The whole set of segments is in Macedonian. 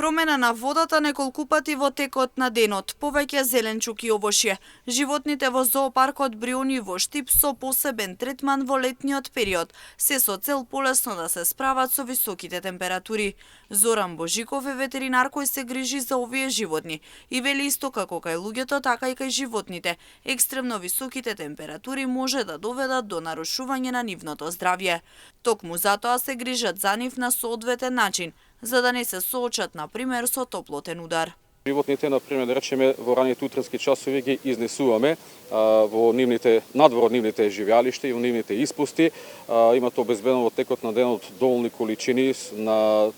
Промена на водата неколку пати во текот на денот, повеќе зеленчук и овошје. Животните во зоопаркот Бриони во Штип со посебен третман во летниот период, се со цел полесно да се справат со високите температури. Зоран Божиков е ветеринар кој се грижи за овие животни и вели исто како кај луѓето, така и кај животните. Екстремно високите температури може да доведат до нарушување на нивното здравје. Токму затоа се грижат за нив на соодветен начин, за да не се соочат, например, со топлотен удар. Животните, например, да речеме, во раните утренски часови ги изнесуваме во нивните надвор од нивните живеалишта и во нивните испусти. Имат обезбедено во текот на денот доволни количини на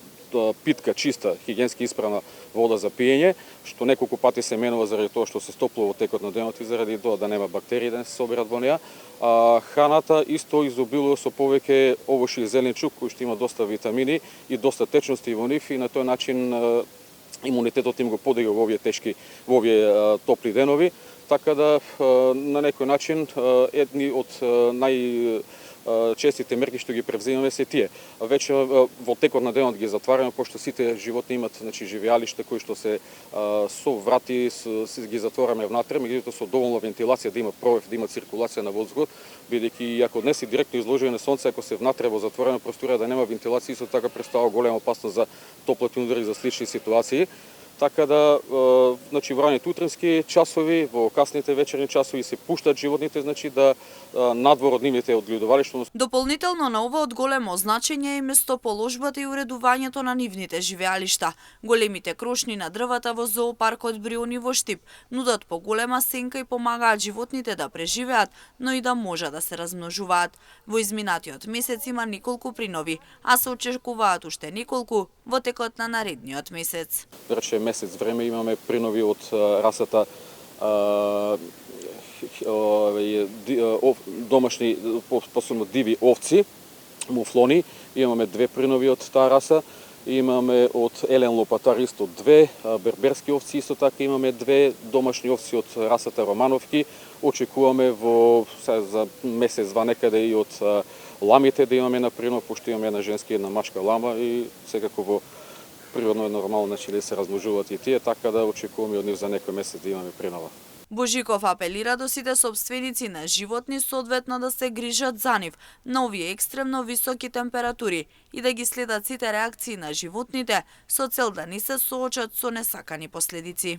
питка, чиста, хигиенски исправна вода за пиење, што неколку пати се менува заради тоа што се стоплува во текот на денот и заради тоа да нема бактерии да не се соберат во неа. Храната исто изобилува со повеќе овошји и зеленчук кои што има доста витамини и доста течности во нив и на тој начин имунитетот им го подига во овие топли денови, така да на некој начин едни од честите мерки што ги превземаме се тие. Веќе во текот на денот ги затвараме, пошто сите животни имат живеалишта кои што се со врати, ги затвораме внатре, меѓутоа со доволна вентилација да има пробив, да има циркулација на воздухот, бидејќи ако не си директно изложени на сонце, ако се внатре во затворена просторија да нема вентилација, исто така представува голема опасност за топлотни удари, за слични ситуации. Така да, во раните утренски часови, во касните вечерни часови се пуштат животните, да надвор од нивните одгледувалишта. Дополнително на ова од големо значење е местоположбата и уредувањето на нивните живеалишта. Големите крошни на дрвата во зоопаркот Бриони во Штип нудат поголема сенка и помагаат животните да преживеат, но и да може да се размножуваат. Во изминатиот месец има неколку принови, а се очекуваат уште неколку во текот на наредниот месец. Месец време имаме принови од расата домашни, посебно диви овци, муфлони. Имаме две принови од таа раса. Имаме од елен лопатар исто две, берберски овци исто така имаме две, домашни овци од расата романовки. Очекуваме за месец-два некаде и од ламите да имаме на принов, пошто имаме една женска и една машка лама и секако во природно е нормално да се размножуваат и тие, така да очекуваме од нив за некој месец да имаме принова. Божиков апелира до сите собственици на животни соодветно да се грижат за нив на овие екстремно високи температури и да ги следат сите реакции на животните со цел да не се соочат со несакани последици.